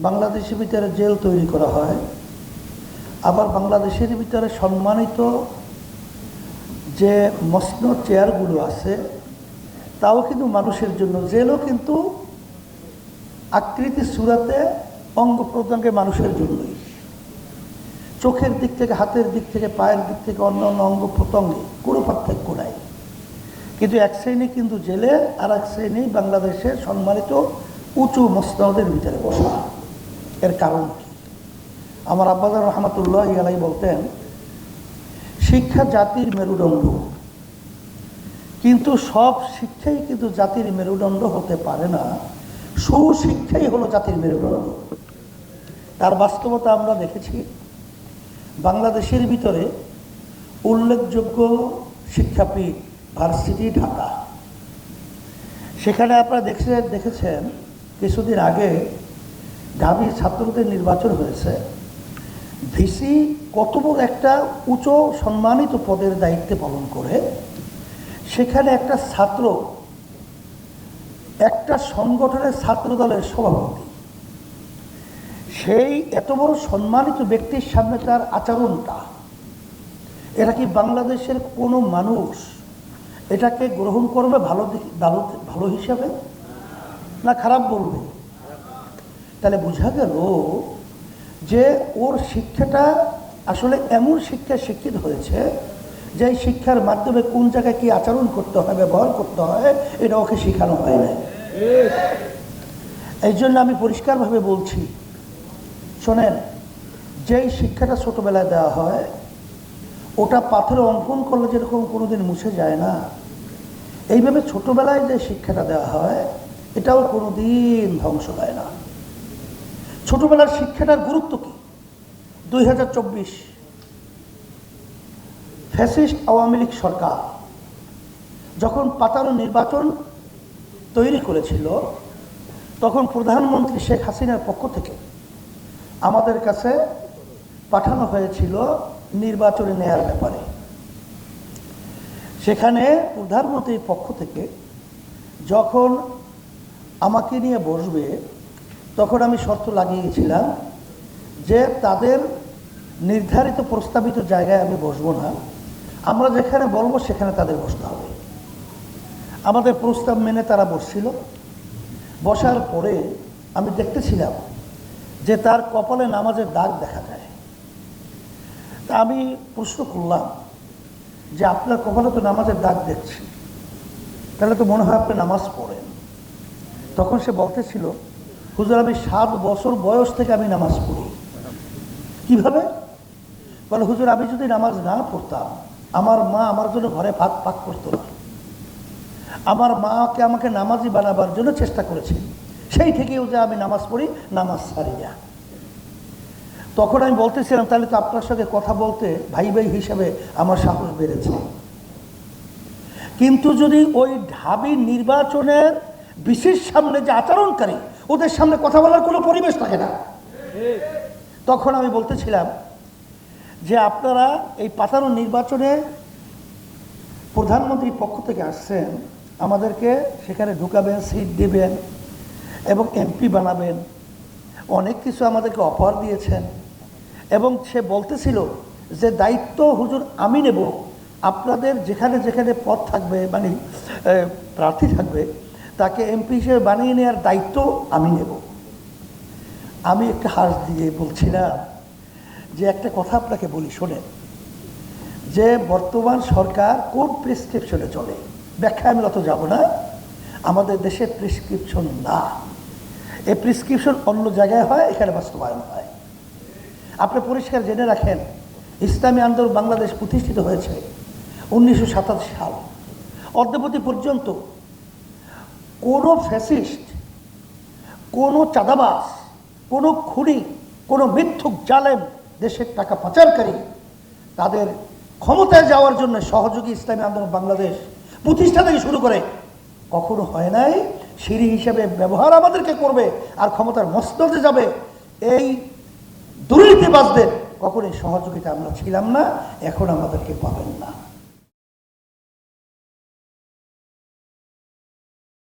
বাংলাদেশের ভিতরে জেল তৈরি করা হয়, আবার বাংলাদেশের ভিতরে সম্মানিত যে মসনদ চেয়ারগুলো আছে তাও কিন্তু মানুষের জন্য, জেলও কিন্তু আকৃতি সুরাতে অঙ্গ প্রত্যঙ্গে মানুষের জন্যই, চোখের দিক থেকে, হাতের দিক থেকে, পায়ের দিক থেকে, অন্য অন্য অঙ্গ প্রত্যঙ্গে কোনো পার্থক্য নাই। কিন্তু এক শ্রেণী কিন্তু জেলে, আর এক শ্রেণী বাংলাদেশের সম্মানিত উঁচু মসনদের ভিতরে বসা। এর কারণ কি? আমার আব্বাজান রহমাতুল্লাহ আলাইহি বলতেন, শিক্ষা জাতির মেরুদণ্ড, কিন্তু সব শিক্ষাই কিন্তু জাতির মেরুদণ্ড হতে পারে না। সুশিক্ষাই হলো জাতির মেরুদণ্ড। তার বাস্তবতা আমরা দেখেছি। বাংলাদেশের ভিতরে উল্লেখযোগ্য শিক্ষাপীঠ ভার্সিটি ঢাকা, সেখানে আপনারা দেখেছেন কিছুদিন আগে ঢাবি ছাত্রদের নির্বাচন হয়েছে। ভিসি কত বড় একটা উচ্চ সম্মানিত পদের দায়িত্বে পালন করে, সেখানে একটা ছাত্র, একটা সংগঠনের ছাত্র দলের সভাপতি, সেই এত বড় সম্মানিত ব্যক্তির সামনে তার আচরণটা, এটা কি বাংলাদেশের কোনো মানুষ এটাকে গ্রহণ করবে ভালো হিসাবে, না খারাপ বলবে? তাহলে বোঝা গেল যে ওর শিক্ষাটা আসলে এমন শিক্ষায় শিক্ষিত হয়েছে যে শিক্ষার মাধ্যমে কোন জায়গায় কি আচরণ করতে হয়, ব্যবহার করতে হয়, এটা ওকে শেখানো হয় না। এই জন্য আমি পরিষ্কারভাবে বলছি, শোনেন, যেই শিক্ষাটা ছোটবেলায় দেওয়া হয় ওটা পাথরে অঙ্কন করলে যেরকম কোনোদিন মুছে যায় না, এইভাবে ছোটবেলায় যে শিক্ষাটা দেওয়া হয় এটাও কোনোদিন ধ্বংস হয় না। ছোটবেলার শিক্ষাটার গুরুত্ব কি? 2024 ফ্যাসিস্ট আওয়ামী লীগ সরকার যখন পাতানো নির্বাচন তৈরি করেছিল, তখন প্রধানমন্ত্রী শেখ হাসিনার পক্ষ থেকে আমাদের কাছে পাঠানো হয়েছিল নির্বাচনে নেয়ার ব্যাপারে। সেখানে প্রধানমন্ত্রীর পক্ষ থেকে যখন আমাকে নিয়ে বসবে, তখন আমি শর্ত লাগিয়েছিলাম যে তাদের নির্ধারিত প্রস্তাবিত জায়গায় আমি বসবো না, আমরা যেখানে বলবো সেখানে তাদের বসতে হবে। আমাদের প্রস্তাব মেনে তারা বসছিল। বসার পরে আমি দেখতেছিলাম যে তার কপালে নামাজের দাগ দেখা যায়। তা আমি প্রশ্ন করলাম যে আপনার কপালে তো নামাজের দাগ দেখছি, তাহলে তো মনে হয় আপনি নামাজ পড়েন। তখন সে বলতেছিল, হুজুর আমি 7 বছর বয়স থেকে আমি নামাজ পড়ি। কিভাবে? বলে, হুজুর আমি যদি নামাজ না পড়তাম, আমার মা আমার জন্য ঘরে ভাত পাক করতো না। আমার মাকে আমাকে নামাজি বানাবার জন্য চেষ্টা করেছে, সেই থেকেও যে আমি নামাজ পড়ি, নামাজ ছাড়ি না। তখন আমি বলতেছিলাম, তাহলে তো আপনার সঙ্গে কথা বলতে ভাই ভাই হিসাবে আমার সাহস বেড়েছে। কিন্তু যদি ওই ঢাবি নির্বাচনের বিশেষ সামনে যে আচরণকারী, ওদের সামনে কথা বলার কোনো পরিবেশ থাকে না। তখন আমি বলতেছিলাম যে আপনারা এই পাতানো নির্বাচনে প্রধানমন্ত্রীর পক্ষ থেকে আসছেন, আমাদেরকে সেখানে ঢুকাবেন, সিট দেবেন এবং এমপি বানাবেন, অনেক কিছু আমাদেরকে অফার দিয়েছেন। এবং সে বলতেছিল যে দায়িত্ব হুজুর আমি নেব, আপনাদের যেখানে যেখানে পদ থাকবে, মানে প্রার্থী থাকবে, তাকে এমপি হিসেবে বানিয়ে নেওয়ার দায়িত্ব আমি নেব। আমি একটা হাস দিয়ে বলছিলাম যে একটা কথা আপনাকে বলি, শোনেন, যে বর্তমান সরকার কোন প্রেসক্রিপশনে চলে, ব্যাখ্যা আমি অত যাব না। আমাদের দেশে প্রেসক্রিপশন না, এই প্রেসক্রিপশন অন্য জায়গায় হয়, এখানে বাস্তবায়ন হয়। আপনি পরিষ্কার জেনে রাখেন, ইসলামী আন্দোলন বাংলাদেশ প্রতিষ্ঠিত হয়েছে 1987 সাল। অদ্যাবধি পর্যন্ত কোনো ফ্যাসিস্ট, কোনো চাঁদাবাজ, কোনো খুনি, কোনো মিথ্যুক জালেম, দেশের টাকা পাচারকারী, তাদের ক্ষমতায় যাওয়ার জন্য সহযোগী ইসলামী আন্দোলন বাংলাদেশ প্রতিষ্ঠা থেকে শুরু করে কখনো হয় নাই। সিঁড়ি হিসেবে ব্যবহার আমাদেরকে করবে আর ক্ষমতার মস্তদে যাবে, এই দুর্নীতিবাজদের কখনোই সহযোগিতা আমরা ছিলাম না, এখন আমাদেরকে পাবেন না।